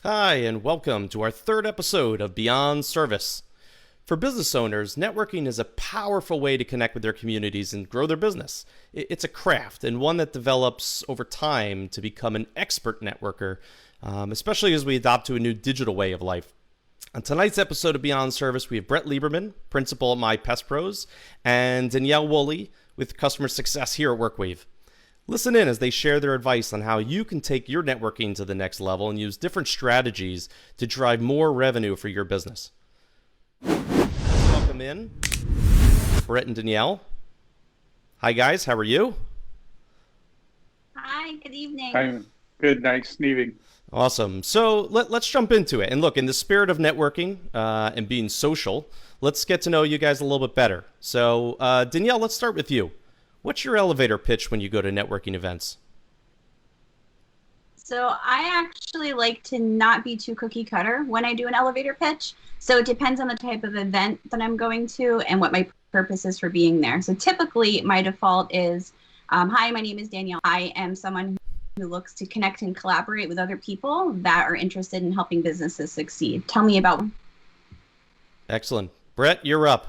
Hi, and welcome to our third episode of Beyond Service. For business owners, networking is a powerful way to connect with their communities and grow their business. It's a craft and one that develops over time to become an expert networker, especially as we adopt to a new digital way of life. On tonight's episode of Beyond Service, we have Brett Lieberman, principal at My Pest Pros, and Danielle Woolley with customer success here at WorkWave. Listen in as they share their advice on how you can take your networking to the next level and use different strategies to drive more revenue for your business. Welcome in, Brett and Danielle. Hi, guys. How are you? Hi, good evening. I'm good. Nice evening. Awesome. So let's jump into it. And look, in the spirit of networking and being social, let's get to know you guys a little bit better. So, Danielle, let's start with you. What's your elevator pitch when you go to networking events? So I actually like to not be too cookie cutter when I do an elevator pitch. So it depends on the type of event that I'm going to and what my purpose is for being there. So typically my default is, hi, my name is Danielle. I am someone who looks to connect and collaborate with other people that are interested in helping businesses succeed. Tell me about. Excellent. Brett, you're up.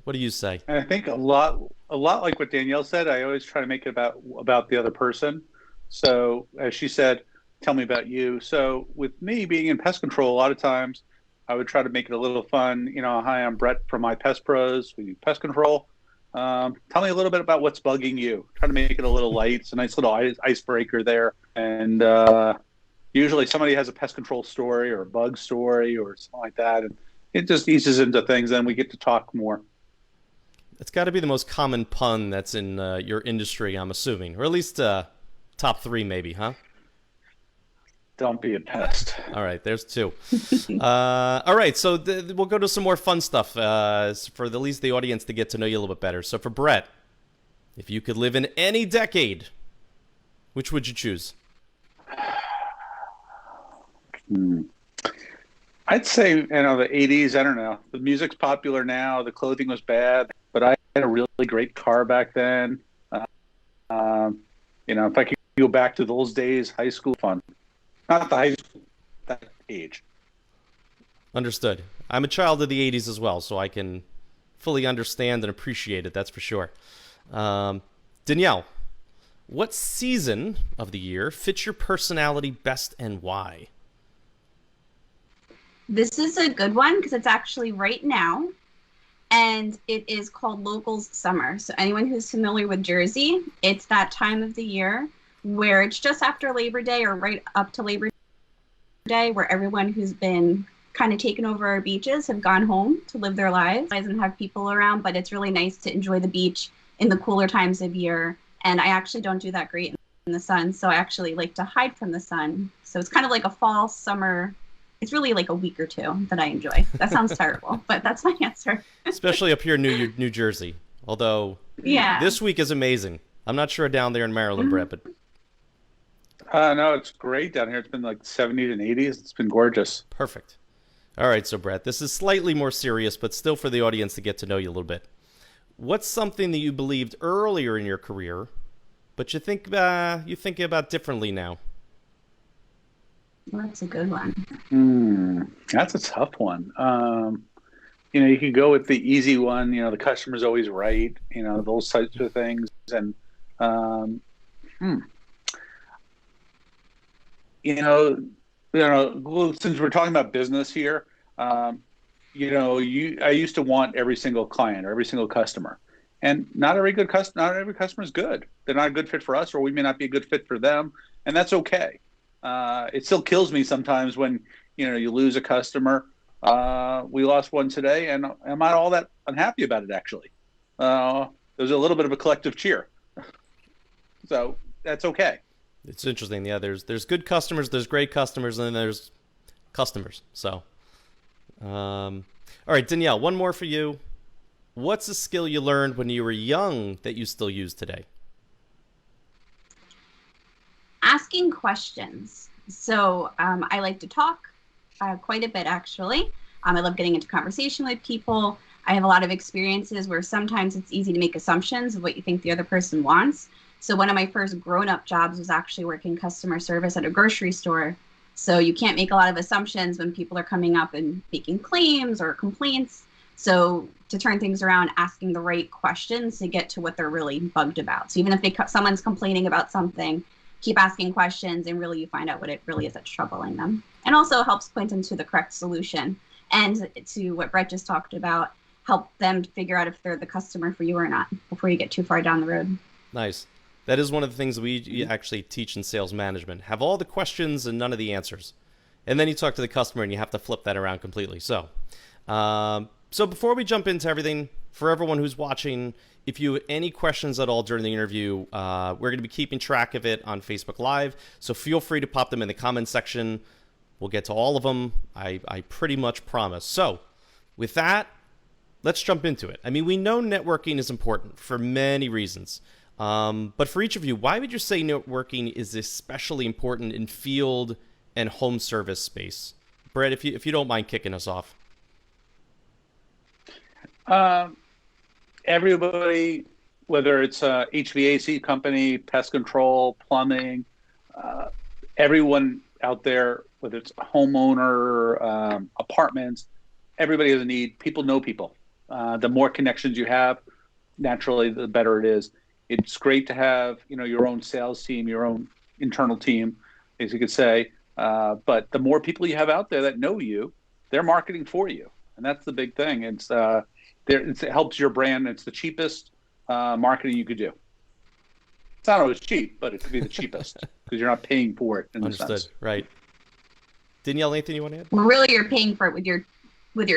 What do you say? And I think a lot like what Danielle said. I always try to make it about the other person. So as she said, tell me about you. So with me being in pest control, a lot of times I would try to make it a little fun. You know, hi, I'm Brett from My Pest Pros. We do pest control. Tell me a little bit about what's bugging you. Try to make it a little light. It's a nice little icebreaker there. And usually somebody has a pest control story or a bug story or something like that. And it just eases into things. Then we get to talk more. It's got to be the most common pun that's in your industry, I'm assuming, or at least top three, maybe, huh? Don't be a pest. All right, there's two. All right, so we'll go to some more fun stuff for at least the audience to get to know you a little bit better. So for Brett, if you could live in any decade, which would you choose? I'd say, the 80s. I don't know. The music's popular now. The clothing was bad, but I had a really great car back then. If I could go back to those days, high school fun. Not the high school, that age. Understood. I'm a child of the 80s as well, so I can fully understand and appreciate it, that's for sure. Danielle, what season of the year fits your personality best and why? This is a good one because it's actually right now, and it is called Locals Summer. So anyone who's familiar with Jersey, it's that time of the year where it's just after Labor Day or right up to Labor Day where everyone who's been kind of taken over our beaches have gone home to live their lives. It doesn't have people around, but it's really nice to enjoy the beach in the cooler times of year. And I actually don't do that great in the sun, so I actually like to hide from the sun. So it's kind of like a fall, summer. It's really like a week or two that I enjoy. That sounds terrible, but that's my answer. Especially up here in New Jersey. Although this week is amazing. I'm not sure down there in Maryland, Brett, but... No, it's great down here. It's been like 70s and 80s. It's been gorgeous. Perfect. All right, so Brett, this is slightly more serious, but still for the audience to get to know you a little bit. What's something that you believed earlier in your career, but you think about differently now? Well, that's a good one. That's a tough one. You could go with the easy one. The customer's always right. Those types of things. And since we're talking about business here, I used to want every single client or every single customer, and not every customer is good. They're not a good fit for us, or we may not be a good fit for them, and that's okay. It still kills me sometimes when you lose a customer. We lost one today, and I'm not all that unhappy about it. Actually, there's a little bit of a collective cheer, so that's okay. It's interesting. Yeah, there's good customers, there's great customers, and then there's customers. So, all right, Danielle, one more for you. What's a skill you learned when you were young that you still use today? Asking questions. So I like to talk quite a bit, actually. I love getting into conversation with people. I have a lot of experiences where sometimes it's easy to make assumptions of what you think the other person wants. So one of my first grown-up jobs was actually working customer service at a grocery store. So you can't make a lot of assumptions when people are coming up and making claims or complaints. So to turn things around, asking the right questions to get to what they're really bugged about. So even if someone's complaining about something, keep asking questions and really you find out what it really is that's troubling them. And also helps point them to the correct solution. And to what Brett just talked about, help them figure out if they're the customer for you or not before you get too far down the road. Nice. That is one of the things we actually teach in sales management. Have all the questions and none of the answers. And then you talk to the customer and you have to flip that around completely. So before we jump into everything, for everyone who's watching, if you have any questions at all during the interview, we're going to be keeping track of it on Facebook Live. So feel free to pop them in the comments section. We'll get to all of them. I pretty much promise. So with that, let's jump into it. I mean, we know networking is important for many reasons. But for each of you, why would you say networking is especially important in field and home service space? Brett, if you don't mind kicking us off. Everybody, whether it's a HVAC company, pest control, plumbing, everyone out there, whether it's a homeowner, apartments, everybody has a need. People know people. The more connections you have, naturally, the better it is. It's great to have, your own sales team, your own internal team, as you could say. But the more people you have out there that know you, they're marketing for you, and that's the big thing. It helps your brand. It's the cheapest marketing you could do. It's not always cheap, but it could be the cheapest because you're not paying for it. Understood. Right. Danielle, anything you want to add? Well, really, you're paying for it with your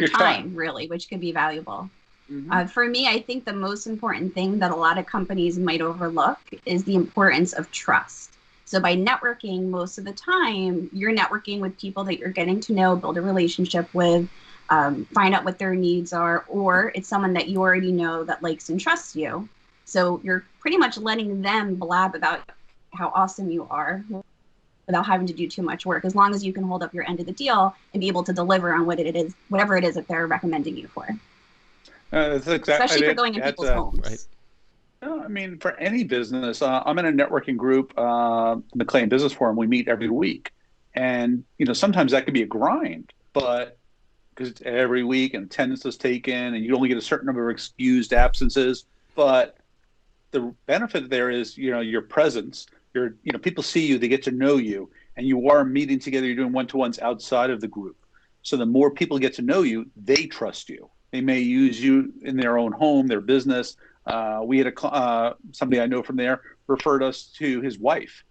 time, really, which could be valuable. Mm-hmm. For me, I think the most important thing that a lot of companies might overlook is the importance of trust. So by networking, most of the time, you're networking with people that you're getting to know, build a relationship with, find out what their needs are, or it's someone that you already know that likes and trusts you. So you're pretty much letting them blab about how awesome you are without having to do too much work, as long as you can hold up your end of the deal and be able to deliver on whatever it is that they're recommending you for. Especially for going in people's homes. Right. I mean, for any business, I'm in a networking group, McLean Business Forum. We meet every week. And, sometimes that could be a grind, but because it's every week and attendance is taken and you only get a certain number of excused absences. But the benefit there is, your presence. People see you, they get to know you, and you are meeting together. You're doing one-to-ones outside of the group. So the more people get to know you, they trust you. They may use you in their own home, their business. We had somebody I know from there referred us to his wife,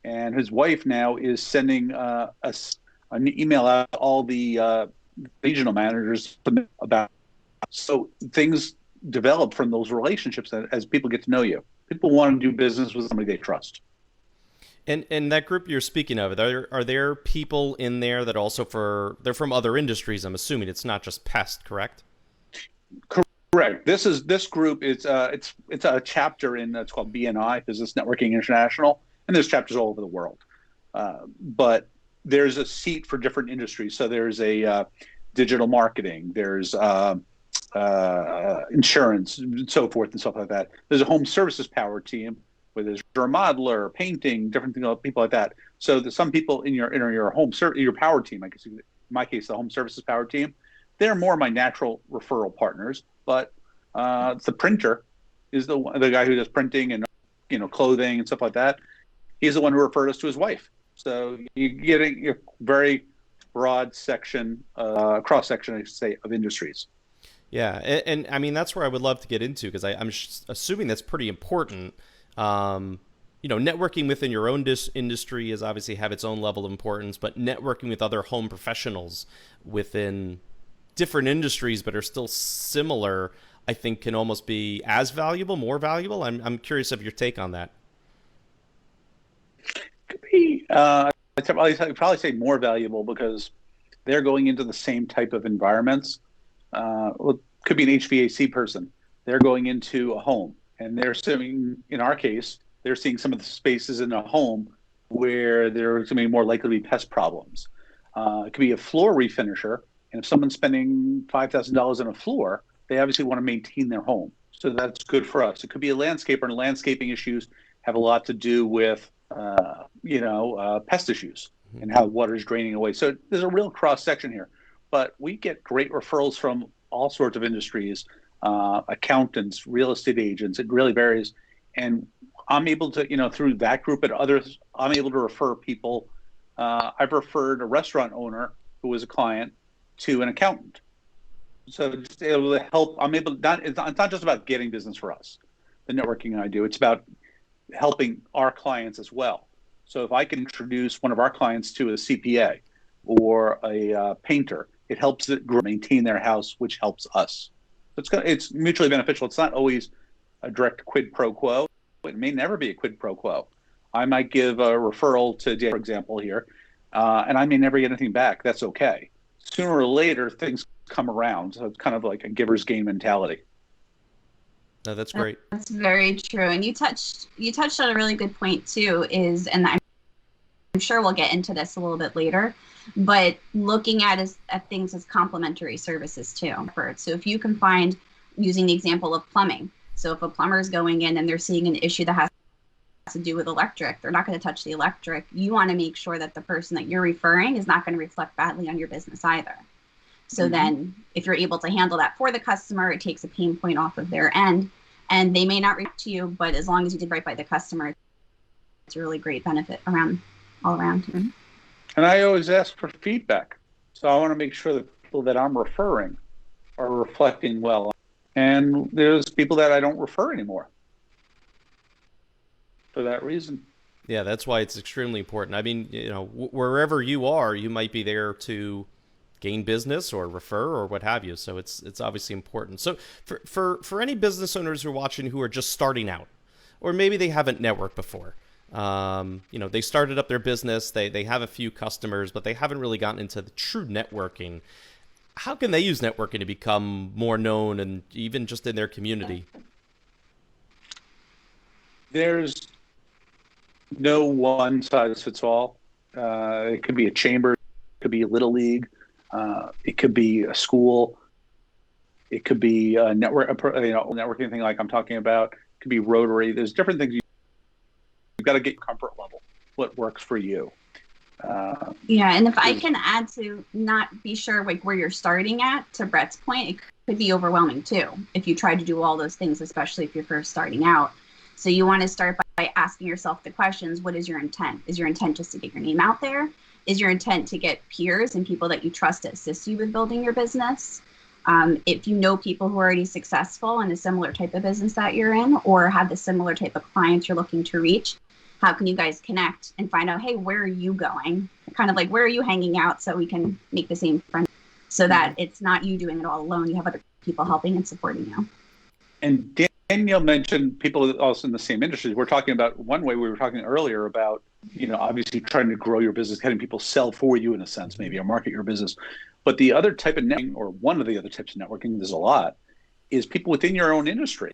and his wife now is sending us an email out to all the regional managers about. So things develop from those relationships as people get to know you. People want to do business with somebody they trust. And that group you're speaking of, are there people in there that also they're from other industries? I'm assuming it's not just pest, correct? Correct. This group it's a chapter it's called BNI, Business Networking International, and there's chapters all over the world. But there's a seat for different industries. So there's a digital marketing, there's insurance, and so forth and stuff like that. There's a home services power team where there's a remodeler, painting, different things, people like that. So there's some people in your your power team. I guess in my case, the home services power team. They're more my natural referral partners, but the printer is the guy who does printing and clothing and stuff like that. He's the one who referred us to his wife. So you get a very broad section, cross section, I should say, of industries. Yeah, and I mean that's where I would love to get into because I'm assuming that's pretty important. Networking within your own industry is obviously have its own level of importance, but networking with other home professionals within different industries but are still similar, I think can almost be as valuable, more valuable. I'm curious of your take on that. Could be, I'd probably say more valuable because they're going into the same type of environments. It could be an HVAC person. They're going into a home and they're seeing, in our case, they're seeing some of the spaces in a home where there's going to be more likely to be pest problems. It could be a floor refinisher. And if someone's spending $5,000 on a floor, they obviously want to maintain their home. So that's good for us. It could be a landscaper, and landscaping issues have a lot to do with, pest issues. and how water's draining away. So there's a real cross section here, but we get great referrals from all sorts of industries, accountants, real estate agents. It really varies. And I'm able to, through that group and others, I'm able to refer people. I've referred a restaurant owner who was a client to an accountant. So just able to help. I'm able to, it's not just about getting business for us, the networking I do. It's about helping our clients as well. So if I can introduce one of our clients to a CPA or a painter, it helps it maintain their house, which helps us. It's mutually beneficial. It's not always a direct quid pro quo. It may never be a quid pro quo. I might give a referral to Dan, for example, here, and I may never get anything back. That's okay. Sooner or later, things come around. So it's kind of like a giver's gain mentality. No, that's great. That's very true. And you touched on a really good point too, and I'm sure we'll get into this a little bit later, but looking at things as complementary services too. So if you can find, using the example of plumbing, so if a plumber is going in and they're seeing an issue that has to do with electric, they're not going to touch the electric. You want to make sure that the person that you're referring is not going to reflect badly on your business either. So then if you're able to handle that for the customer, it takes a pain point off of their end, and they may not react to you, but as long as you did right by the customer, it's a really great benefit all around. Mm-hmm. And I always ask for feedback. So I want to make sure that people that I'm referring are reflecting well. And there's people that I don't refer anymore for that reason. Yeah, that's why it's extremely important. I mean, wherever you are, you might be there to gain business or refer or what have you. So it's obviously important. So for any business owners who are watching who are just starting out, or maybe they haven't networked before, they started up their business, they have a few customers, but they haven't really gotten into the true networking. How can they use networking to become more known and even just in their community? There's no one size fits all. It could be a chamber, it could be a little league, it could be a school, it could be a networking thing like I'm talking about. It could be Rotary. There's different things. You've got to get comfort level. What works for you? And if I can add to not be sure like where you're starting at, to Brett's point, it could be overwhelming too if you try to do all those things, especially if you're first starting out. So you want to start by asking yourself the questions: what is your intent? Is your intent just to get your name out there? Is your intent to get peers and people that you trust to assist you with building your business? If you know people who are already successful in a similar type of business that you're in, or have the similar type of clients you're looking to reach, how can you guys connect and find out, hey, where are you going? Kind of like, where are you hanging out, so we can make the same friends, so that it's not you doing it all alone. You have other people helping and supporting you. And Danielle mentioned people also in the same industry. We're talking about one way. We were talking earlier about, obviously trying to grow your business, having people sell for you in a sense, maybe, or market your business. But the other type of networking, or one of the other types of networking, there's a lot, is people within your own industry.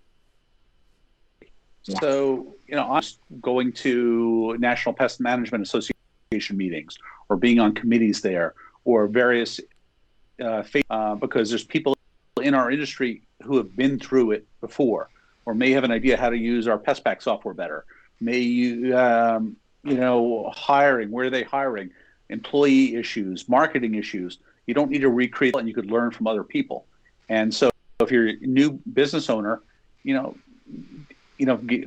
Yeah. So, I'm going to National Pest Management Association meetings, or being on committees there, or various, because there's people in our industry who have been through it before, or may have an idea how to use our PestPack software better. May you, hiring, where are they hiring, employee issues, marketing issues. You don't need to recreate it, and you could learn from other people. And so if you're a new business owner,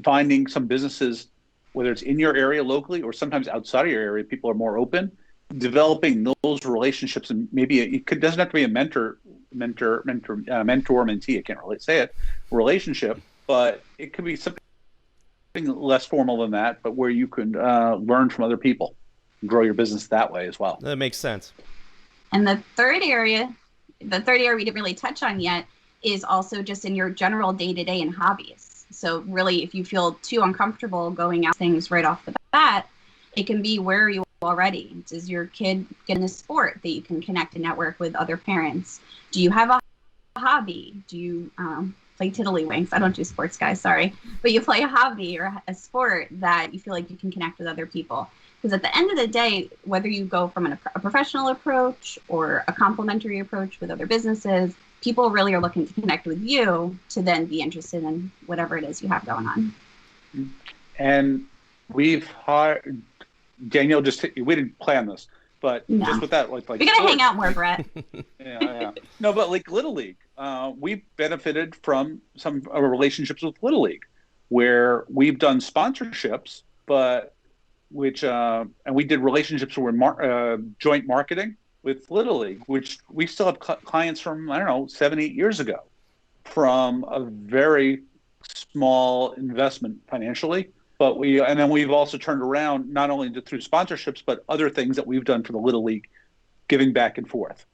finding some businesses, whether it's in your area locally or sometimes outside of your area, people are more open, developing those relationships. And maybe it doesn't have to be a mentor-mentee, I can't really say it, relationship, but it could be something less formal than that, but where you can learn from other people and grow your business that way as well. That makes sense. And the third area we didn't really touch on yet is also just in your general day-to-day and hobbies. So really, if you feel too uncomfortable going out things right off the bat, it can be, where are you already? Does your kid get in a sport that you can connect and network with other parents? Do you have a hobby? Do you play tiddlywinks? I don't do sports, guys, sorry. But you play a hobby or a sport that you feel like you can connect with other people. Because at the end of the day, whether you go from a professional approach or a complementary approach with other businesses, people really are looking to connect with you to then be interested in whatever it is you have going on. And we've hired, Danielle we didn't plan this, but No. just with that, like We're gonna hang out more, Brett. yeah. No, but like Little League, we benefited from some of our relationships with Little League, where we've done sponsorships, but and we did relationships where joint marketing with Little League, which we still have clients from, I don't know, 7-8 years ago, from a very small investment financially. But then we've also turned around not only through sponsorships, but other things that we've done for the Little League, giving back and forth.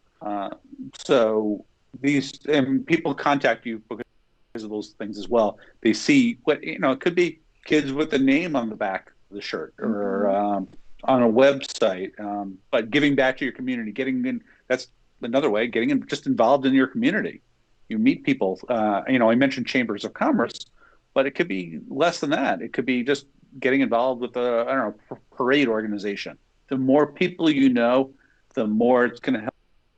So and people contact you because of those things as well. They see it could be kids with a name on the back of the shirt or on a website, but giving back to your community, that's another way, getting just involved in your community. You meet people, I mentioned chambers of commerce, but it could be less than that. It could be just getting involved with a parade organization. The more people you know, the more it's going to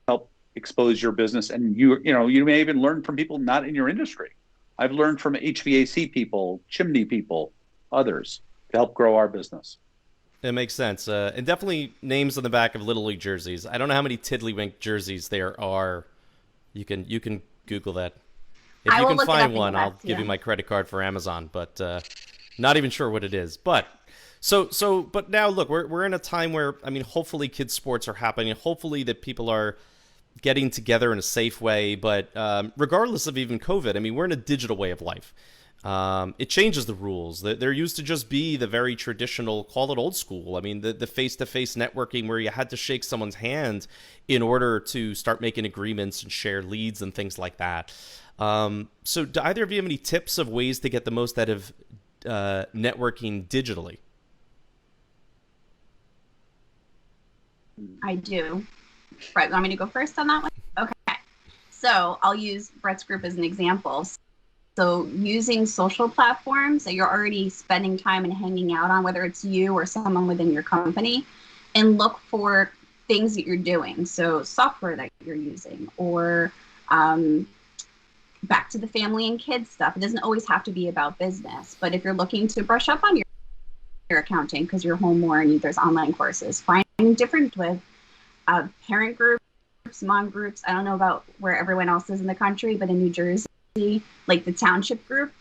help expose your business. And you may even learn from people not in your industry. I've learned from HVAC people, chimney people, others to help grow our business. It makes sense. And definitely names on the back of Little League jerseys. I don't know how many Tiddlywink jerseys there are. You can Google that. If you can find one, I'll give you my credit card for Amazon, but not even sure what it is. But but now look, we're in a time where, hopefully kids sports are happening. Hopefully that people are getting together in a safe way. But regardless of even COVID, we're in a digital way of life. It changes the rules. There used to just be the very traditional, call it old school. The face-to-face networking where you had to shake someone's hand in order to start making agreements and share leads and things like that. So do either of you have any tips of ways to get the most out of networking digitally? I do. Brett, you want me to go first on that one? Okay. So I'll use Brett's group as an example. So using social platforms that you're already spending time and hanging out on, whether it's you or someone within your company, and look for things that you're doing. So software that you're using, or back to the family and kids stuff. It doesn't always have to be about business, but if you're looking to brush up on your accounting because you're home more and there's online courses, finding different with parent groups, mom groups. I don't know about where everyone else is in the country, but in New Jersey, like the township groups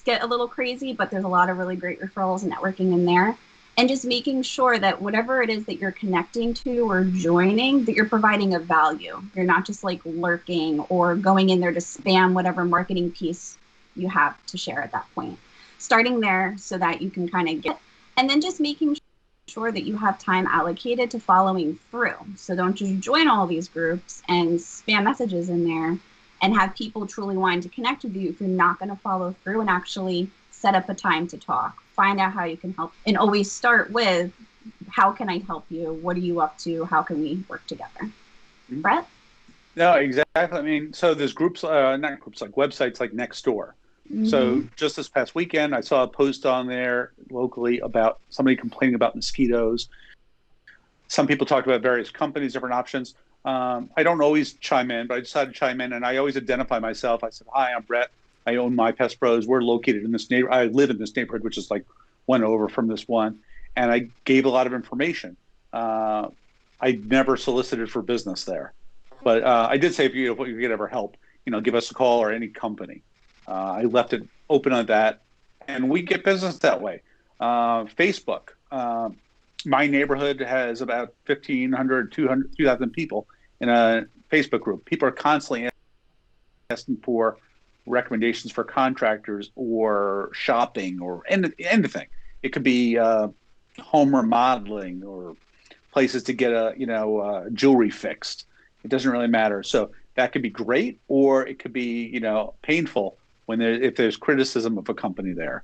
get a little crazy, but there's a lot of really great referrals and networking in there. And just making sure that whatever it is that you're connecting to or joining, that you're providing a value. You're not just like lurking or going in there to spam whatever marketing piece you have to share at that point. Starting there so that you can kind of get, and then just making sure that you have time allocated to following through. So don't just join all these groups and spam messages in there and have people truly wanting to connect with you if you're not going to follow through and actually set up a time to talk. Find out how you can help, and always start with, how can I help you? What are you up to? How can we work together? Mm-hmm. Brett? No, exactly. So there's groups, not groups, like websites like Nextdoor. Mm-hmm. So just this past weekend, I saw a post on there locally about somebody complaining about mosquitoes. Some people talked about various companies, different options. I don't always chime in, but I decided to chime in, and I always identify myself. I said, "Hi, I'm Brett. I own My Pest Pros. We're located in this neighborhood. I live in this neighborhood, which is like one over from this one." And I gave a lot of information. I never solicited for business there, but I did say if you could ever help, give us a call, or any company. I left it open on that, and we get business that way. Facebook. My neighborhood has about 1,500, 2,000 people in a Facebook group. People are constantly asking for recommendations for contractors or shopping or anything. It could be home remodeling or places to get jewelry fixed. It doesn't really matter. So that could be great, or it could be painful if there's criticism of a company there.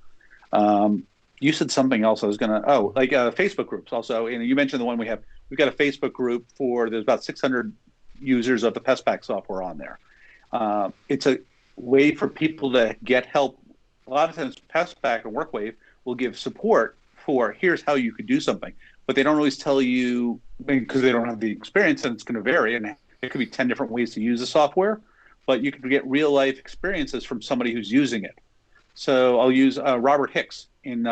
You said something else. I was gonna Facebook groups also. You mentioned the one we have. We've got a Facebook group there's about 600 users of the PestPack software on there. It's a way for people to get help. A lot of times PestPack and WorkWave will give support for, here's how you could do something, but they don't always tell you, because they don't have the experience, and it's going to vary, and it could be 10 different ways to use the software, but you can get real life experiences from somebody who's using it. So I'll use Robert Hicks in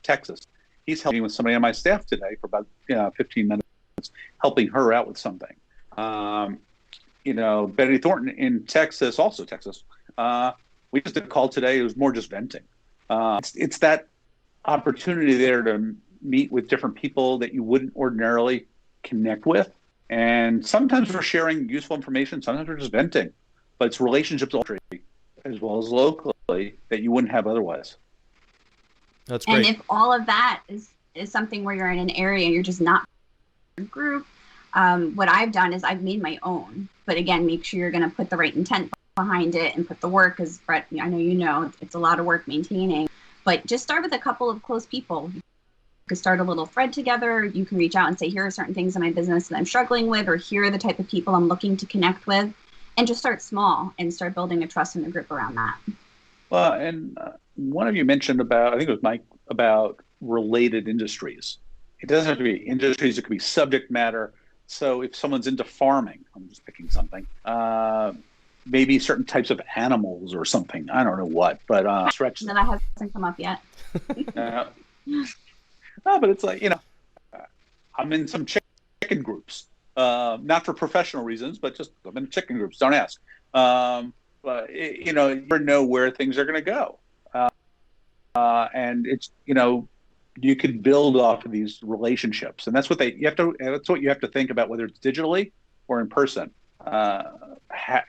Texas. He's helping with somebody on my staff today for about 15 minutes, helping her out with something. Betty Thornton in Texas, also Texas, we just did a call today. It was more just venting. It's that opportunity there to meet with different people that you wouldn't ordinarily connect with. And sometimes we're sharing useful information. Sometimes we're just venting. But it's relationships as well as locally that you wouldn't have otherwise. That's great. And if all of that is something where you're in an area and you're just not in a group, what I've done is I've made my own. But again, make sure you're going to put the right intent behind it and put the work, because Brett, I know it's a lot of work maintaining. But just start with a couple of close people. You could start a little thread together. You can reach out and say, here are certain things in my business that I'm struggling with, or here are the type of people I'm looking to connect with. And just start small and start building a trust in the group around that. Well, and one of you mentioned about, I think it was Mike, about related industries. It doesn't have to be industries. It could be subject matter. So if someone's into farming, I'm just picking something, maybe certain types of animals or something. I don't know what, but stretch. That hasn't come up yet. No, but it's like, I'm in some chicken groups, not for professional reasons, but just I'm in chicken groups. Don't ask. But you never know where things are going to go. And it's, you could build off of these relationships, and that's what you have to think about, whether it's digitally or in person.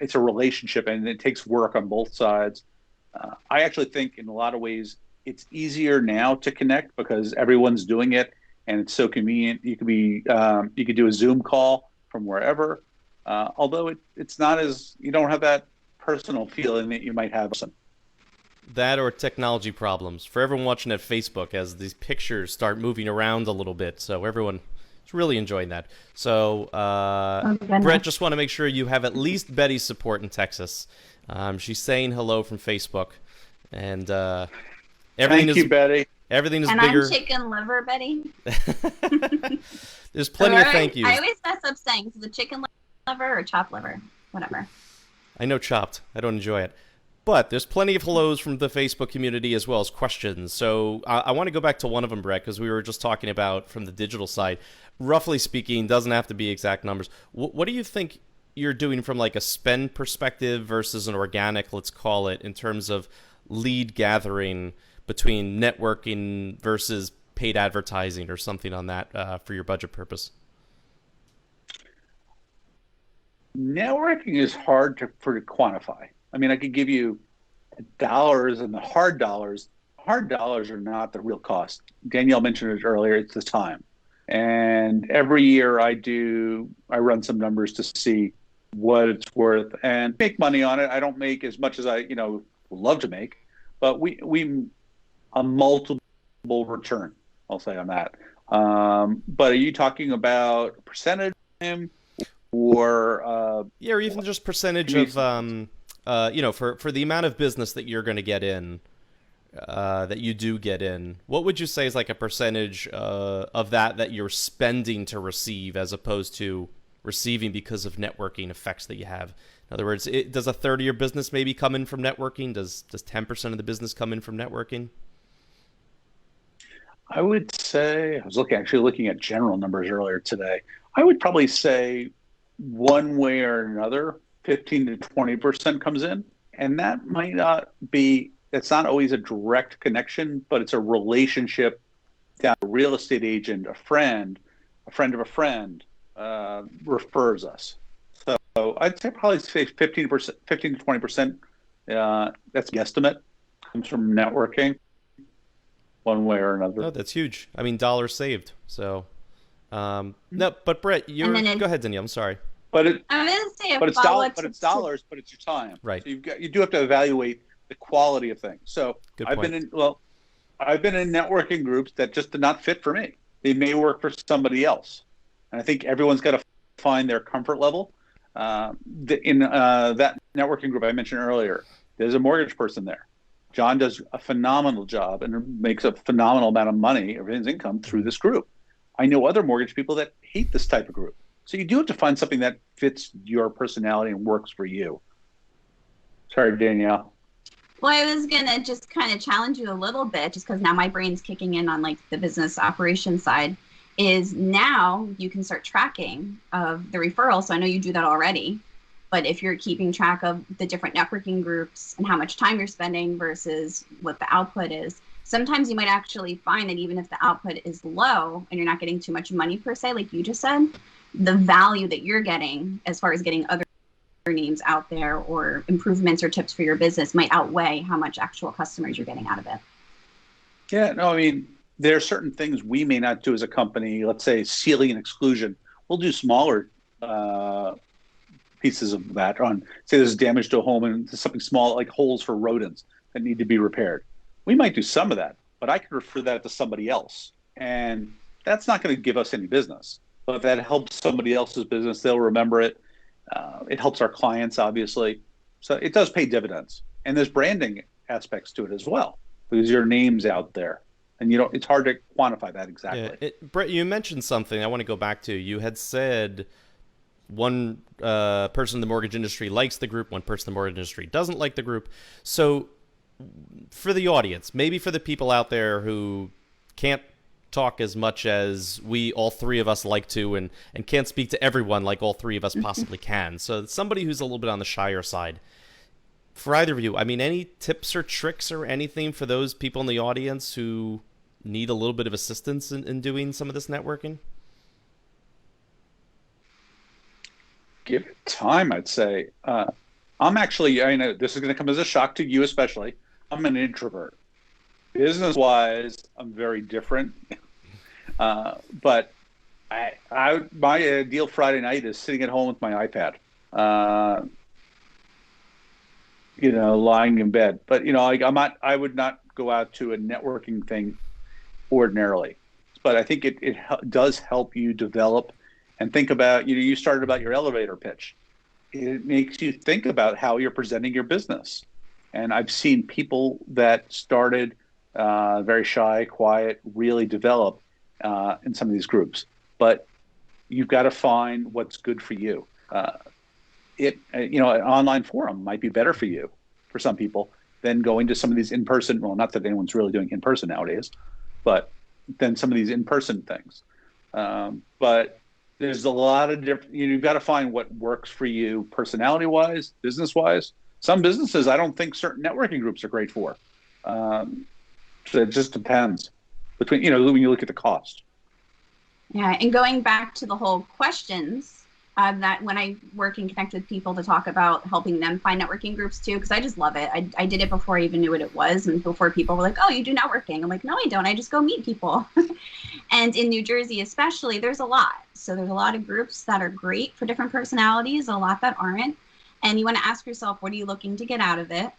It's a relationship, and it takes work on both sides. I actually think in a lot of ways it's easier now to connect because everyone's doing it, and it's so convenient. You could do a Zoom call from wherever. Although it's not as, you don't have that personal feeling that you might have. That or technology problems for everyone watching at Facebook as these pictures start moving around a little bit. So everyone is really enjoying that. So Brett, just want to make sure you have at least Betty's support in Texas. She's saying hello from Facebook, and everything Thank you, Betty. Everything is and bigger. I'm chicken liver, Betty. There's plenty of thank yous. I always mess up saying, is it chicken liver or chopped liver? Whatever. I know chopped. I don't enjoy it. But there's plenty of hellos from the Facebook community as well as questions. So I want to go back to one of them, Brett, because we were just talking about from the digital side. Roughly speaking, doesn't have to be exact numbers. What do you think you're doing from like a spend perspective versus an organic, let's call it, in terms of lead gathering between networking versus paid advertising or something on that for your budget purpose? Networking is hard to quantify. I mean, I could give you dollars and the hard dollars. Hard dollars are not the real cost. Danielle mentioned it earlier. It's the time. And every year I run some numbers to see what it's worth and make money on it. I don't make as much as I, would love to make, but we a multiple return, I'll say on that. But are you talking about percentage or or even just percentage of for the amount of business that you're going to get in, that you do get in, what would you say is like a percentage of that you're spending to receive as opposed to receiving because of networking effects that you have? In other words, does a third of your business maybe come in from networking? Does 10% of the business come in from networking? I would say, I was actually looking at general numbers earlier today. I would probably say one way or another, 15 to 20% comes in. And that might not be, it's not always a direct connection, but it's a relationship that a real estate agent, a friend of a friend refers us. So I'd say probably 15 to 20%. That's the estimate, comes from networking one way or another. No, that's huge. I mean, dollars saved. So, no, but Brett, go ahead, Danielle. I'm sorry. I'm going to say but it's dollars, but it's your time. Right. So you do have to evaluate the quality of things. So I've been in networking groups that just did not fit for me. They may work for somebody else. And I think everyone's got to find their comfort level. In that networking group I mentioned earlier, there's a mortgage person there. John does a phenomenal job and makes a phenomenal amount of money of his income through this group. I know other mortgage people that hate this type of group. So you do have to find something that fits your personality and works for you. Sorry, Danielle. Well, I was going to just kind of challenge you a little bit, just because now my brain's kicking in on like the business operations side, is now you can start tracking of the referral. So I know you do that already, but if you're keeping track of the different networking groups and how much time you're spending versus what the output is, sometimes you might actually find that even if the output is low and you're not getting too much money per se, like you just said, the value that you're getting as far as getting other names out there or improvements or tips for your business might outweigh how much actual customers you're getting out of it. Yeah, no, I mean, there are certain things we may not do as a company. Let's say sealing and exclusion. We'll do smaller pieces of that on, say there's damage to a home and something small like holes for rodents that need to be repaired. We might do some of that, but I could refer that to somebody else. And that's not going to give us any business. But if that helps somebody else's business, they'll remember it. It helps our clients, obviously. So it does pay dividends. And there's branding aspects to it as well, because your name's out there. And it's hard to quantify that exactly. Yeah, Brett, you mentioned something I want to go back to. You had said one person in the mortgage industry likes the group, one person in the mortgage industry doesn't like the group. So for the audience, maybe for the people out there who can't talk as much as we, all three of us, like to, and can't speak to everyone like all three of us possibly can. So somebody who's a little bit on the shyer side, for either of you, I mean, any tips or tricks or anything for those people in the audience who need a little bit of assistance in doing some of this networking? Give it time, I'd say. I'm actually, I know this is going to come as a shock to you especially, I'm an introvert. Business-wise, I'm very different. But my ideal Friday night is sitting at home with my iPad, lying in bed. But I would not go out to a networking thing ordinarily. But I think it does help you develop and think about. You started about your elevator pitch. It makes you think about how you're presenting your business. And I've seen people that started very shy, quiet, really develop in some of these groups. But you've got to find what's good for you. An online forum might be better for you, for some people, than going to some of these in-person, well, not that anyone's really doing in-person nowadays, but then some of these in-person things. But there's a lot of different, you've got to find what works for you personality-wise, business-wise. Some businesses, I don't think certain networking groups are great for. So it just depends between, when you look at the cost. Yeah, and going back to the whole questions, that when I work and connect with people to talk about helping them find networking groups too, because I just love it. I did it before I even knew what it was, and before people were like, oh, you do networking. I'm like, no, I don't. I just go meet people. And in New Jersey especially, there's a lot. So there's a lot of groups that are great for different personalities, a lot that aren't. And you want to ask yourself, what are you looking to get out of it?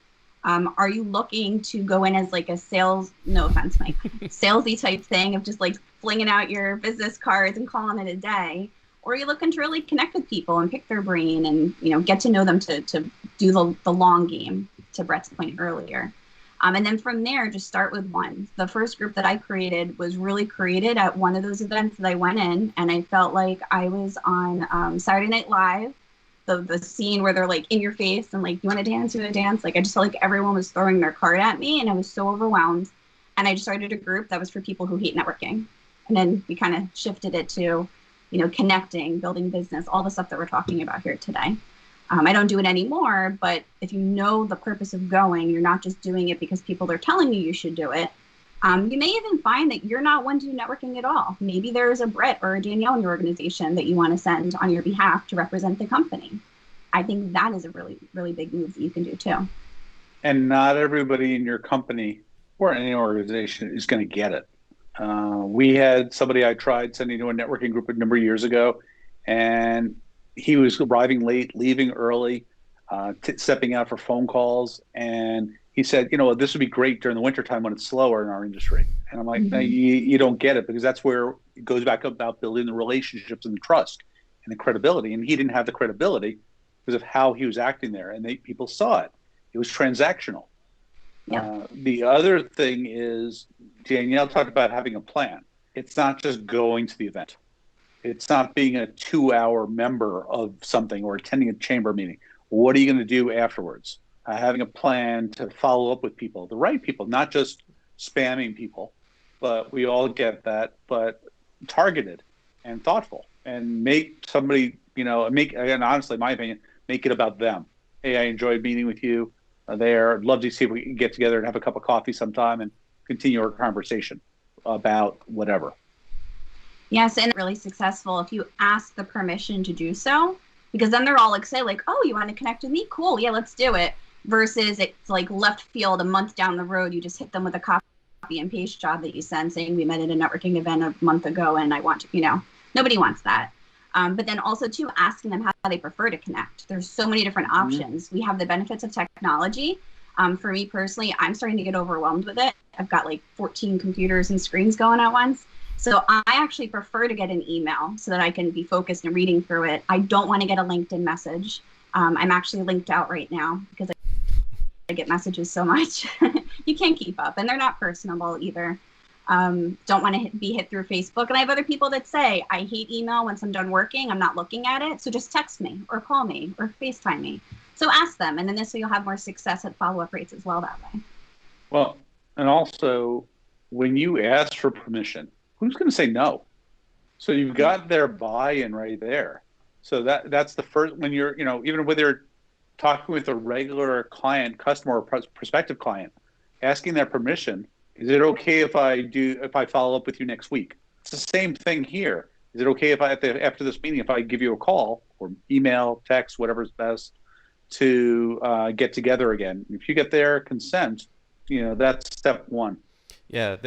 Are you looking to go in as like a sales, no offense, Mike, salesy type thing of just like flinging out your business cards and calling it a day? Or are you looking to really connect with people and pick their brain and, get to know them to do the long game, to Brett's point earlier? And then from there, just start with one. The first group that I created was really created at one of those events that I went in, and I felt like I was on Saturday Night Live. The scene where they're like in your face and like, you want to dance, you want to dance. Like, I just felt like everyone was throwing their card at me, and I was so overwhelmed. And I just started a group that was for people who hate networking. And then we kind of shifted it to, connecting, building business, all the stuff that we're talking about here today. I don't do it anymore, but if you know the purpose of going, you're not just doing it because people are telling you should do it. You may even find that you're not one to do networking at all. Maybe there's a Brett or a Danielle in your organization that you want to send on your behalf to represent the company. I think that is a really, really big move that you can do too. And not everybody in your company or any organization is going to get it. We had somebody I tried sending to a networking group a number of years ago, and he was arriving late, leaving early, stepping out for phone calls, and he said, this would be great during the wintertime when it's slower in our industry. And I'm like, no, you don't get it, because that's where it goes back about building the relationships and the trust and the credibility. And he didn't have the credibility because of how he was acting there. And people saw it. It was transactional. Yeah. The other thing is, Danielle talked about having a plan. It's not just going to the event. It's not being a 2-hour member of something or attending a chamber meeting. What are you going to do afterwards? having a plan to follow up with people, the right people, not just spamming people, but we all get that, but targeted and thoughtful, and make somebody, and honestly, in my opinion, make it about them. Hey, I enjoyed meeting with you there. I'd love to see if we can get together and have a cup of coffee sometime and continue our conversation about whatever. Yes, and really successful if you ask the permission to do so, because then they're all excited, like, oh, you want to connect with me? Cool, yeah, let's do it. Versus it's like left field a month down the road, you just hit them with a copy and paste job that you send saying we met at a networking event a month ago and I want to, nobody wants that. But then also too, asking them how they prefer to connect. There's so many different options. We have the benefits of technology. For me personally, I'm starting to get overwhelmed with it. I've got like 14 computers and screens going at once. So I actually prefer to get an email so that I can be focused and reading through it. I don't want to get a LinkedIn message. I'm actually linked out right now because I get messages so much. You can't keep up, and they're not personable either. Don't want to be hit through Facebook. And I have other people that say, I hate email. Once I'm done working, I'm not looking at it. So just text me or call me or FaceTime me. So ask them. And then this way you'll have more success at follow-up rates as well that way. Well, and also when you ask for permission, who's going to say no? So you've got their buy-in right there. So that's the first, when you're, even whether you're talking with a regular client, customer, or prospective client, asking their permission. Is it okay if I follow up with you next week? It's the same thing here. Is it okay if after this meeting, if I give you a call or email, text, whatever's best to get together again? If you get their consent, that's step one. Yeah.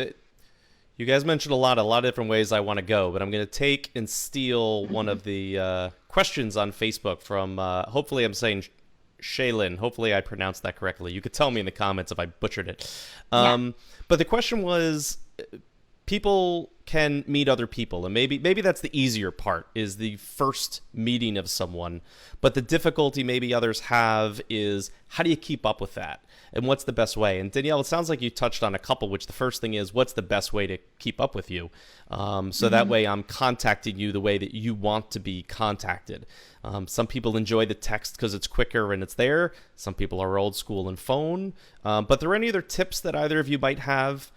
You guys mentioned a lot of different ways I want to go, but I'm going to take and steal one of the questions on Facebook from, hopefully I'm saying Shaylin. Hopefully I pronounced that correctly. You could tell me in the comments if I butchered it. Yeah. But the question was, people can meet other people, and maybe that's the easier part, is the first meeting of someone. But the difficulty maybe others have is, how do you keep up with that? And what's the best way? And Danielle, it sounds like you touched on a couple, which the first thing is, what's the best way to keep up with you? So that way I'm contacting you the way that you want to be contacted. Some people enjoy the text because it's quicker and it's there. Some people are old school and phone. But are there any other tips that either of you might have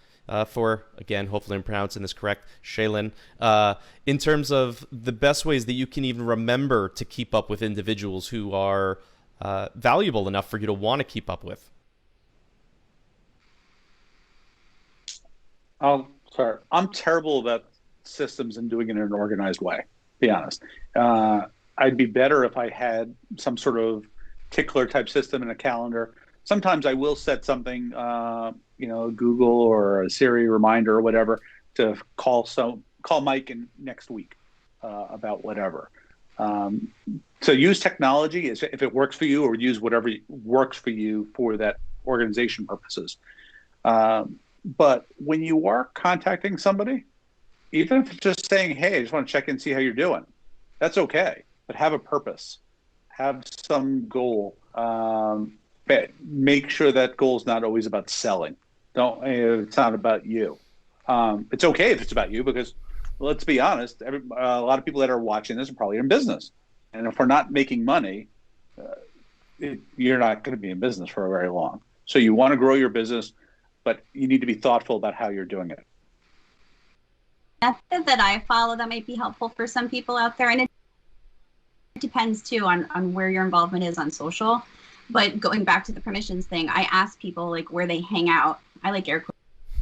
for, again, hopefully I'm pronouncing this correct, Shaylin, in terms of the best ways that you can even remember to keep up with individuals who are valuable enough for you to want to keep up with? Sorry, I'm terrible about systems and doing it in an organized way, to be honest. I'd be better if I had some sort of tickler type system in a calendar. Sometimes I will set something, Google or a Siri reminder or whatever, to call Mike in next week about whatever. So use technology if it works for you, or use whatever works for you for that organization purposes. But when you are contacting somebody, even if it's just saying, hey, I just want to check in and see how you're doing, that's okay. But have a purpose. Have some goal. Make sure that goal is not always about selling. It's not about you. It's okay if it's about you, because let's be honest, a lot of people that are watching this are probably in business. And if we're not making money, you're not going to be in business for very long. So you want to grow your business, but you need to be thoughtful about how you're doing it. Method that I follow that might be helpful for some people out there, and it depends too on where your involvement is on social. But going back to the permissions thing, I ask people like where they hang out. I like air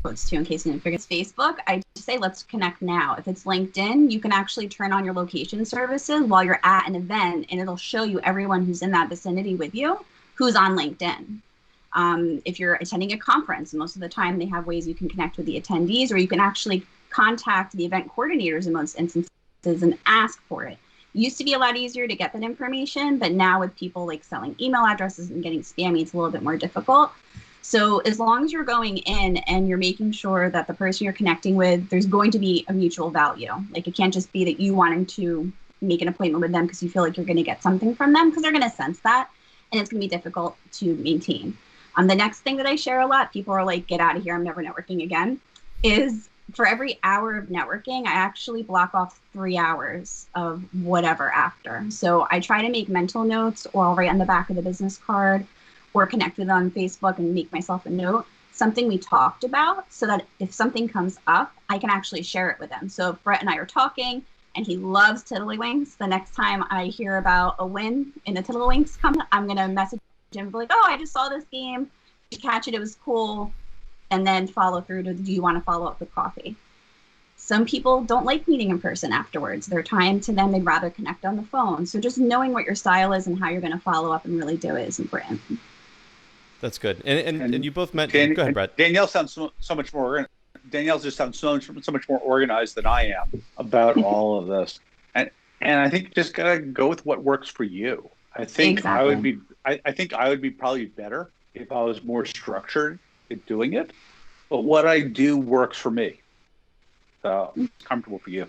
quotes too, in case you didn't figure it's Facebook. I just say, let's connect now. If it's LinkedIn, you can actually turn on your location services while you're at an event, and it'll show you everyone who's in that vicinity with you who's on LinkedIn. If you're attending a conference, most of the time they have ways you can connect with the attendees, or you can actually contact the event coordinators in most instances and ask for it. It used to be a lot easier to get that information, but now with people like selling email addresses and getting spammy, it's a little bit more difficult. So as long as you're going in and you're making sure that the person you're connecting with, there's going to be a mutual value. Like, it can't just be that you wanting to make an appointment with them because you feel like you're going to get something from them, because they're going to sense that, and it's going to be difficult to maintain. The next thing that I share a lot, people are like, get out of here, I'm never networking again, is for every hour of networking, I actually block off 3 hours of whatever after. So I try to make mental notes, or I'll write on the back of the business card, or connect with them on Facebook and make myself a note, something we talked about, so that if something comes up, I can actually share it with them. So if Brett and I are talking and he loves Tiddlywinks, the next time I hear about a win in a Tiddlywinks I'm going to message him and be like, oh, I just saw this game. Did you catch it? It was cool. And then follow through to, do you want to follow up with coffee? Some people don't like meeting in person afterwards. Their time to them, they'd rather connect on the phone. So just knowing what your style is and how you're going to follow up and really do it is important. That's good. And you both mentioned. Go ahead, Brett. Danielle sounds so much more. Danielle just sounds so much more organized than I am about all of this. And I think you just gotta go with what works for you. I think exactly. I think I would be probably better if I was more structured in doing it. But what I do works for me. So it's comfortable for you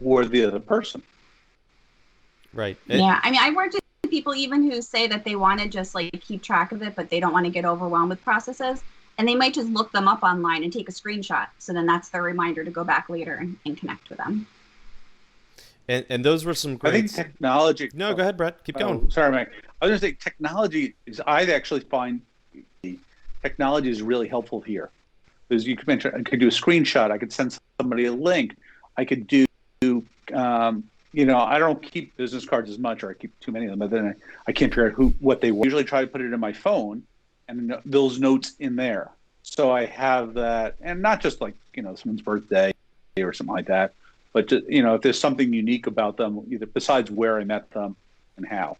or the other person. Right. Yeah. I mean, I worked with people even who say that they want to just like keep track of it, but they don't want to get overwhelmed with processes, and they might just look them up online and take a screenshot, so then that's their reminder to go back later and connect with them. And those were some great. I think technology. No, go ahead, Brett. Keep going. Sorry, Mike. I was going to say technology is. I actually find technology is really helpful here, because you could mention I could do a screenshot. I could send somebody a link. I could do. I don't keep business cards as much, or I keep too many of them, but then I can't figure out what they were. I usually try to put it in my phone and those notes in there. So I have that, and not just like, someone's birthday or something like that, but just, if there's something unique about them, either besides where I met them and how.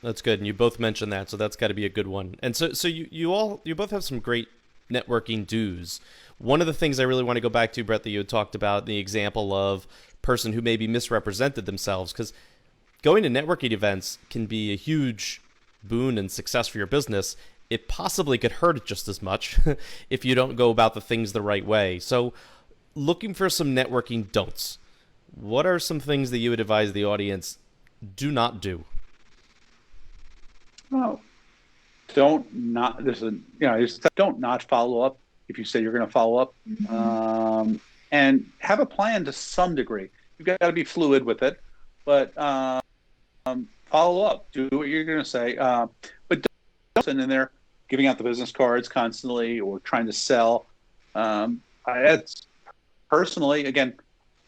That's good. And you both mentioned that, so that's got to be a good one. And so you both have some great networking do's. One of the things I really want to go back to, Brett, that you had talked about, the example of person who maybe misrepresented themselves, because going to networking events can be a huge boon and success for your business. It possibly could hurt it just as much if you don't go about the things the right way. So looking for some networking don'ts. What are some things that you would advise the audience do not do? Well, don't not follow up if you say you're going to follow up, and have a plan to some degree. You've got to be fluid with it, but follow up. Do what you're going to say, but don't send in there giving out the business cards constantly or trying to sell. It's personally, again,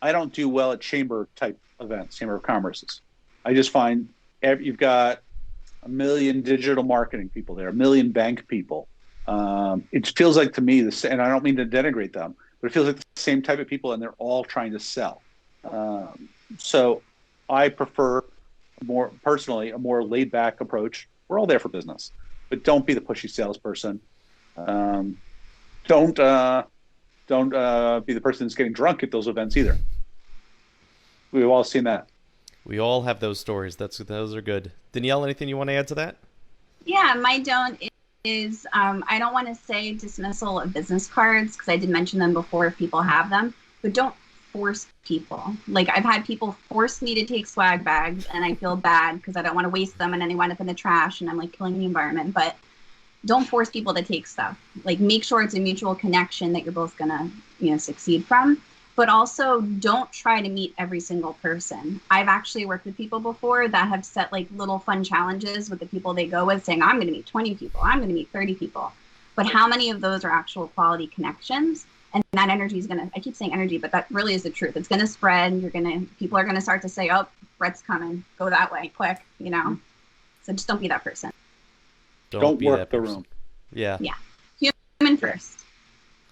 I don't do well at chamber type events, chamber of commerces. I just find you've got a million digital marketing people there, a million bank people. It feels like to me, and I don't mean to denigrate them, but it feels like the same type of people, and they're all trying to sell. So I prefer a more laid back approach. We're all there for business, but don't be the pushy salesperson. Don't be the person that's getting drunk at those events either. We've all seen that. We all have those stories. Those are good. Danielle, anything you want to add to that? Yeah, my don't is I don't want to say dismissal of business cards, because I did mention them before if people have them, but don't force people. Like, I've had people force me to take swag bags, and I feel bad because I don't want to waste them, and then they wind up in the trash, and I'm like killing the environment. But don't force people to take stuff. Like, make sure it's a mutual connection that you're both gonna succeed from. But also, don't try to meet every single person. I've actually worked with people before that have set like little fun challenges with the people they go with, saying, I'm going to meet 20 people, I'm going to meet 30 people. But how many of those are actual quality connections? And that energy is going to, I keep saying energy, but that really is the truth. It's going to spread. People are going to start to say, oh, Brett's coming, go that way, quick, So just don't be that person. Don't work the room. Yeah. Yeah. Human first.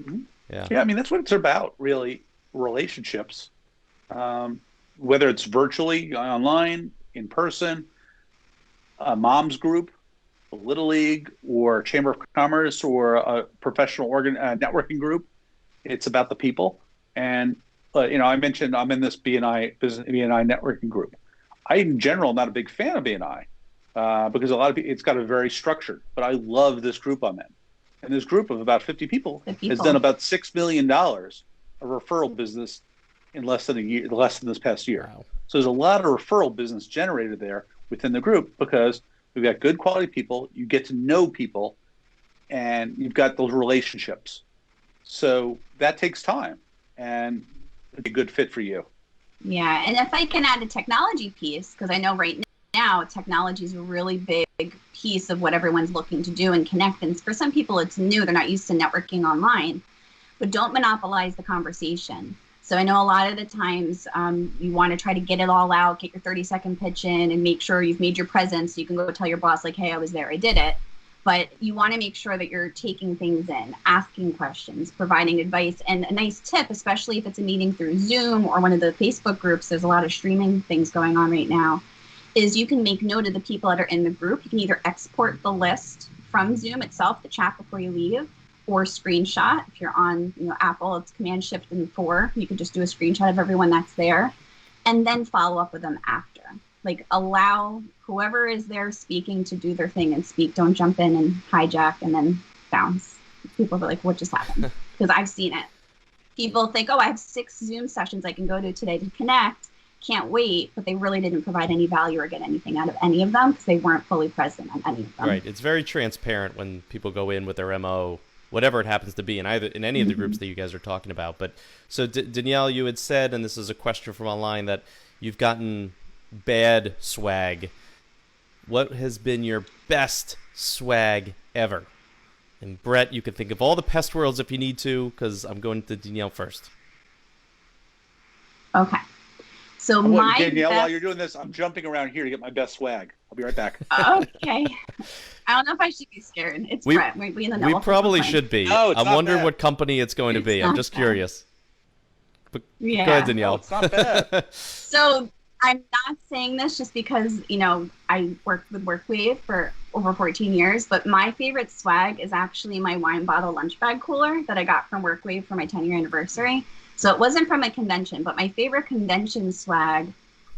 Mm-hmm. Yeah. I mean, that's what it's about, really. Relationships, whether it's virtually, online, in person, a mom's group, a little league, or chamber of commerce, or a professional networking group. It's about the people. And I mentioned I'm in this BNI networking group. I, in general, am not a big fan of BNI because a lot of people, it's got a very structured. But I love this group I'm in, and this group of about 50 people has done about $6 million. A referral business in less than this past year. Wow. So there's a lot of referral business generated there within the group because we've got good quality people. You get to know people, and you've got those relationships. So that takes time, and it's a good fit for you. Yeah, and if I can add a technology piece, because I know right now now, technology is a really big piece of what everyone's looking to do and connect. And for some people, it's new. They're not used to networking online, but don't monopolize the conversation. So I know a lot of the times you want to try to get it all out, get your 30-second pitch in, and make sure you've made your presence so you can go tell your boss, like, hey, I was there, I did it. But you want to make sure that you're taking things in, asking questions, providing advice. And a nice tip, especially if it's a meeting through Zoom or one of the Facebook groups, there's a lot of streaming things going on right now, is you can make note of the people that are in the group. You can either export the list from Zoom itself, the chat before you leave, or screenshot. If you're on Apple, it's Command Shift and 4. You could just do a screenshot of everyone that's there and then follow up with them after. Like, allow whoever is there speaking to do their thing and speak. Don't jump in and hijack and then bounce. People are like, what just happened? Because I've seen it. People think, oh, I have 6 Zoom sessions I can go to today to connect. Can't wait, but they really didn't provide any value or get anything out of any of them because they weren't fully present on any of them. Right. It's very transparent when people go in with their MO, whatever it happens to be, in any of the groups that you guys are talking about. But so Danielle, you had said, and this is a question from online, that you've gotten bad swag. What has been your best swag ever? And Brett, you can think of all the pest worlds if you need to, because I'm going to Danielle first. Okay. So Danielle, while you're doing this, I'm jumping around here to get my best swag. I'll be right back. Okay. I don't know if I should be scared. It's Brett. We probably should be. No, I'm wondering what company it's going to be. I'm just curious. But yeah. Go ahead, Danielle. No, it's not bad. So I'm not saying this just because, I worked with WorkWave for over 14 years, but my favorite swag is actually my wine bottle lunch bag cooler that I got from WorkWave for my 10-year anniversary. So it wasn't from a convention, but my favorite convention swag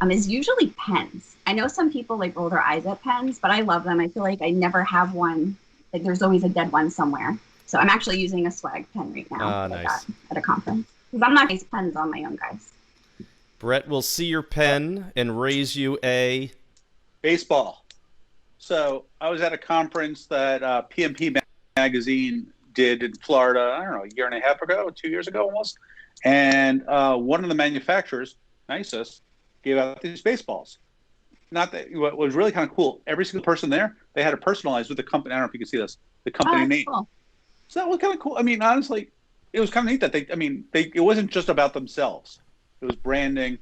is usually pens. I know some people roll their eyes at pens, but I love them. I feel like I never have one. Like, there's always a dead one somewhere. So I'm actually using a swag pen right now that I got at a conference. Because I'm not nice pens on my own, guys. Brett will see your pen and raise you a baseball. So I was at a conference that PMP magazine did in Florida, I don't know, a year and a half ago, 2 years ago almost. And one of the manufacturers, Nisus, gave out these baseballs. Not that what was really kind of cool. Every single person there, they had it personalized with the company. I don't know if you can see this, the company name. Cool. So that was kind of cool. I mean, honestly, it was kind of neat that it wasn't just about themselves. It was branding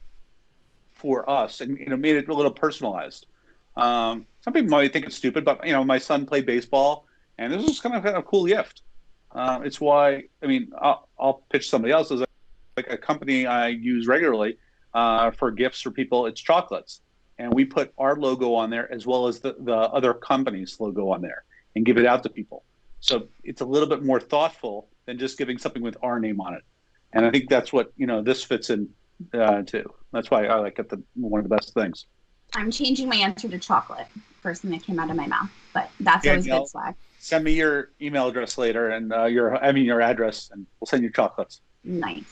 for us, and made it a little personalized. Some people might think it's stupid, but my son played baseball, and this was kind of a cool gift. It's why I'll pitch somebody else as like a company I use regularly for gifts for people. It's chocolates, and we put our logo on there as well as the other company's logo on there and give it out to people. So it's a little bit more thoughtful than just giving something with our name on it. And I think that's what this fits in too. That's why I like it. One of the best things. I'm changing my answer to chocolate. First thing that came out of my mouth, but that's always good swag. Send me your email address later and your address, and we'll send you chocolates. Nice.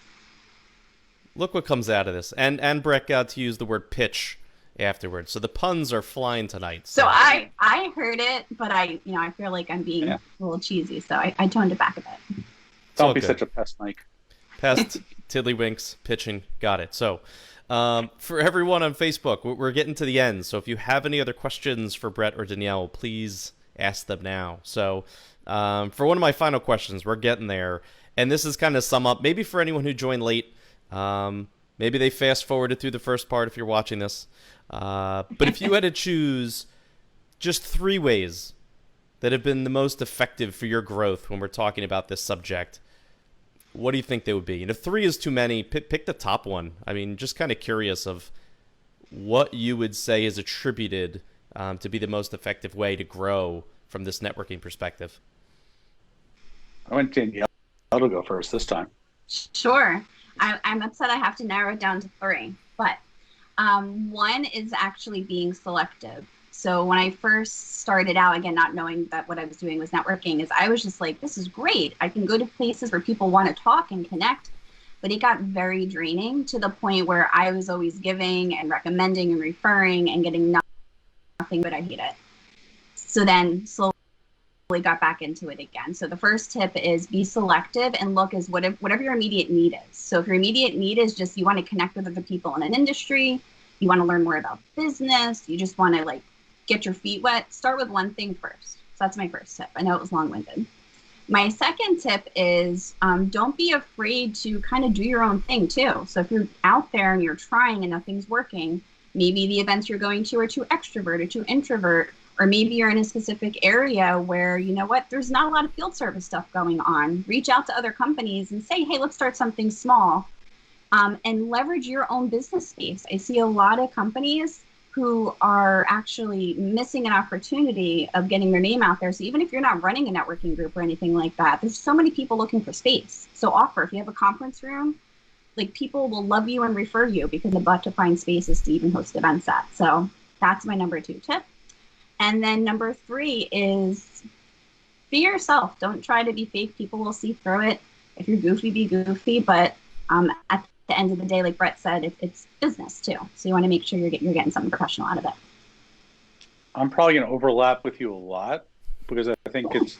Look what comes out of this. And Brett got to use the word pitch afterwards. So the puns are flying tonight. So I heard it, but I feel like I'm being a little cheesy, so I toned it back a bit. Don't be such a pest, Mike. Pest, tiddlywinks, pitching. Got it. So for everyone on Facebook, we're getting to the end. So if you have any other questions for Brett or Danielle, please ask them now. So for one of my final questions, we're getting there. And this is kind of sum up, maybe for anyone who joined late, maybe they fast forwarded through the first part if you're watching this. But if you had to choose just 3 ways that have been the most effective for your growth when we're talking about this subject, what do you think they would be? And if 3 is too many, pick the top one. I mean, just kind of curious of what you would say is attributed to be the most effective way to grow from this networking perspective. I went Danielle to go first this time. Sure. I'm upset I have to narrow it down to 3, but one is actually being selective. So when I first started out, again, not knowing that what I was doing was networking, is I was just like, this is great. I can go to places where people want to talk and connect. But it got very draining to the point where I was always giving and recommending and referring and getting nothing, but I hate it. So then slowly got back into it again. So the first tip is be selective and look as whatever your immediate need is. So if your immediate need is just you want to connect with other people in an industry, you want to learn more about business, you just want to like get your feet wet, start with one thing first. So that's my first tip. I know it was long-winded. My second tip is don't be afraid to kind of do your own thing too. So if you're out there and you're trying and nothing's working, maybe the events you're going to are too extrovert or too introvert, or maybe you're in a specific area where, you know what, there's not a lot of field service stuff going on. Reach out to other companies and say, hey, let's start something small, and leverage your own business space. I see a lot of companies who are actually missing an opportunity of getting their name out there. So even if you're not running a networking group or anything like that, there's so many people looking for space. So offer, if you have a conference room, like people will love you and refer you because they've got to find spaces to even host events at. So that's my number 2 tip. And then number 3 is be yourself. Don't try to be fake. People will see through it. If you're goofy, be goofy. But at the end of the day, like Brett said, it's business too. So you want to make sure you're getting something professional out of it. I'm probably going to overlap with you a lot because I think it's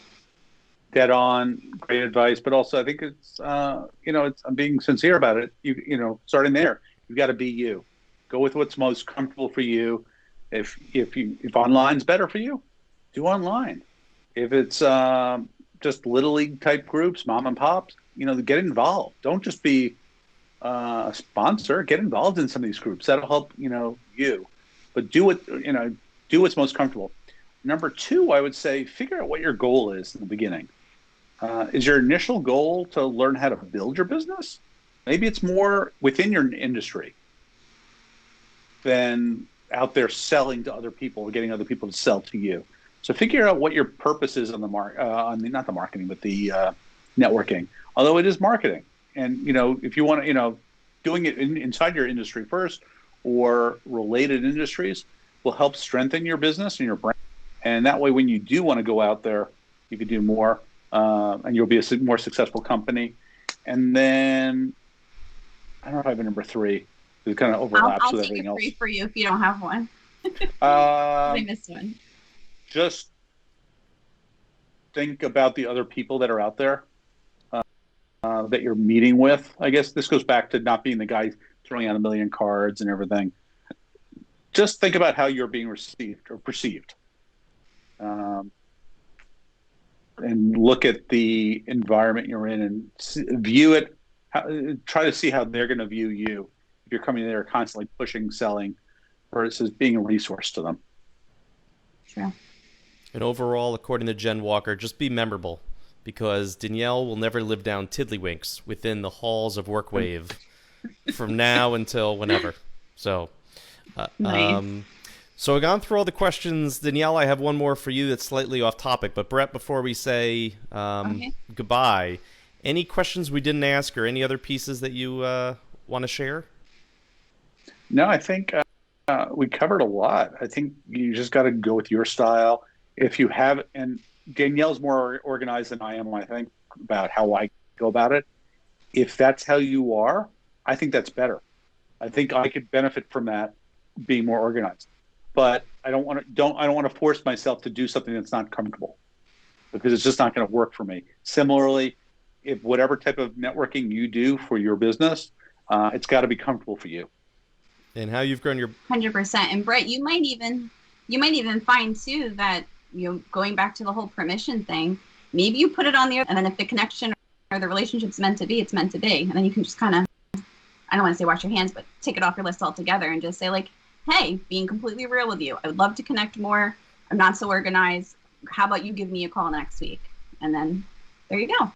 dead on, great advice, but also I think it's, I'm being sincere about it. Starting there, you've got to be you. Go with what's most comfortable for you. If online's better for you, do online. If it's just little league type groups, mom and pops, get involved. Don't just be a sponsor. Get involved in some of these groups. That'll help you. But do what's most comfortable. Number 2, I would say figure out what your goal is in the beginning. Is your initial goal to learn how to build your business? Maybe it's more within your industry than out there selling to other people or getting other people to sell to you. So figure out what your purpose is on the not the marketing, but the networking. Although it is marketing, and if you want to, doing it inside your industry first or related industries will help strengthen your business and your brand. And that way, when you do want to go out there, you can do more, and you'll be a more successful company. And then I don't know if I have a number 3. It kind of overlaps I'll with take everything a 3 else. for you if you don't have one. I missed one. Just think about the other people that are out there that you're meeting with. I guess this goes back to not being the guy throwing out a million cards and everything. Just think about how you're being received or perceived. And look at the environment you're in and view it. Try to see how they're going to view you if you're coming there constantly pushing, selling, versus being a resource to them. True. And overall, according to Jen Walker, just be memorable, because Danielle will never live down tiddlywinks within the halls of WorkWave from now until whenever. So, Nice. So I've gone through all the questions. Danielle, I have one more for you that's slightly off topic. But Brett, before we say goodbye, any questions we didn't ask or any other pieces that you want to share? No, I think we covered a lot. I think you just got to go with your style. If you have, and Danielle's more organized than I am, I think, about how I go about it. If that's how you are, I think that's better. I think I could benefit from that, being more organized. But I don't want to force myself to do something that's not comfortable, because it's just not going to work for me. Similarly, if whatever type of networking you do for your business, it's got to be comfortable for you. And how you've grown your 100%. And Brett, you might even find too that, going back to the whole permission thing, maybe you put it on there, and then if the connection or the relationship's meant to be, it's meant to be. And then you can just kind of, I don't want to say wash your hands, but take it off your list altogether and just say like, hey, being completely real with you, I would love to connect more. I'm not so organized. How about you give me a call next week? And then there you go.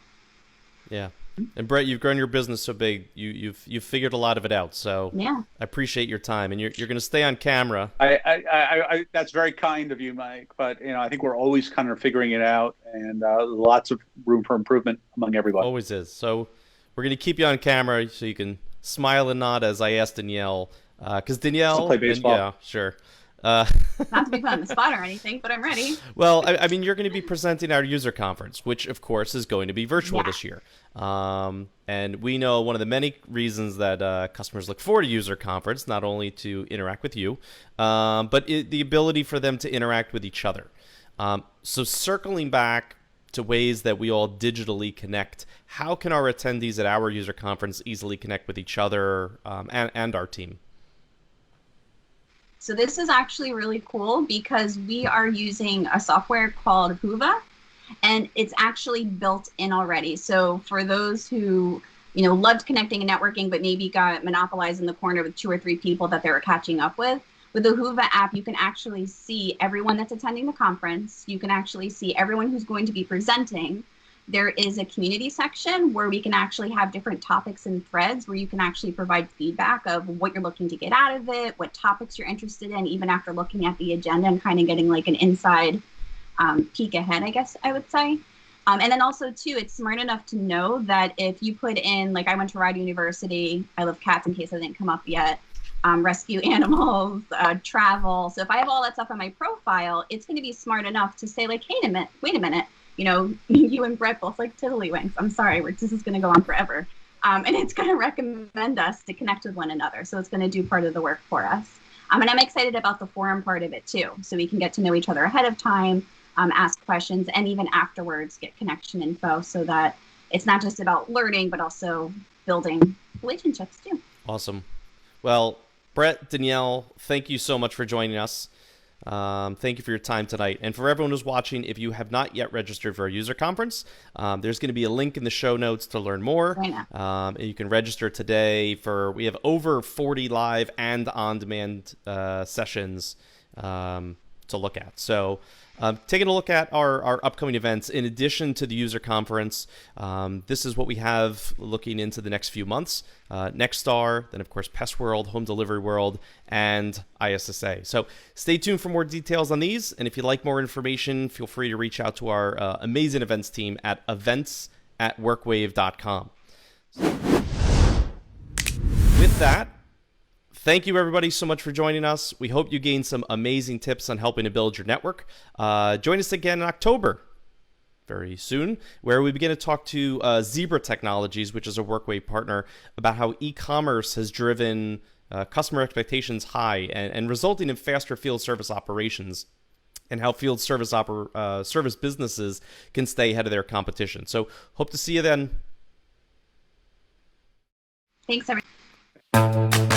Yeah. And Brett, you've grown your business so big. You've figured a lot of it out. So yeah, I appreciate your time, and you're going to stay on camera. I that's very kind of you, Mike. But I think we're always kind of figuring it out, and lots of room for improvement among everybody. Always is. So we're going to keep you on camera so you can smile and nod as I ask Danielle, because Danielle, play baseball. yeah, sure. not to be put on the spot or anything, but I'm ready. Well, I mean, you're going to be presenting our user conference, which, of course, is going to be virtual this year. And we know one of the many reasons that customers look forward to user conference, not only to interact with you, but the ability for them to interact with each other. So circling back to ways that we all digitally connect, how can our attendees at our user conference easily connect with each other and our team? So this is actually really cool because we are using a software called Hoova, and it's actually built in already. So for those who, loved connecting and networking, but maybe got monopolized in the corner with 2 or 3 people that they were catching up with the Hoova app, you can actually see everyone that's attending the conference. You can actually see everyone who's going to be presenting. There is a community section where we can actually have different topics and threads where you can actually provide feedback of what you're looking to get out of it, what topics you're interested in, even after looking at the agenda and kind of getting like an inside peek ahead, I guess I would say. And then also, too, it's smart enough to know that if you put in, like I went to Ride University, I love cats in case I didn't come up yet, rescue animals, travel. So if I have all that stuff on my profile, it's going to be smart enough to say like, hey, wait a minute, you and Brett both like tiddlywinks. I'm sorry, this is going to go on forever. And it's going to recommend us to connect with one another. So it's going to do part of the work for us. And I'm excited about the forum part of it too. So we can get to know each other ahead of time, ask questions, and even afterwards get connection info so that it's not just about learning, but also building relationships too. Awesome. Well, Brett, Danielle, thank you so much for joining us. Thank you for your time tonight. And for everyone who's watching, if you have not yet registered for our user conference, there's going to be a link in the show notes to learn more. And you can register today we have over 40 live and on-demand sessions to look at. So taking a look at our upcoming events, in addition to the user conference, this is what we have looking into the next few months. Nexstar, then of course Pest World, Home Delivery World, and ISSA. So stay tuned for more details on these. And if you'd like more information, feel free to reach out to our amazing events team at events@workwave.com. With that, thank you, everybody, so much for joining us. We hope you gained some amazing tips on helping to build your network. Join us again in October, very soon, where we begin to talk to Zebra Technologies, which is a Workwave partner, about how e-commerce has driven customer expectations high and resulting in faster field service operations, and how field service service businesses can stay ahead of their competition. So hope to see you then. Thanks, everyone.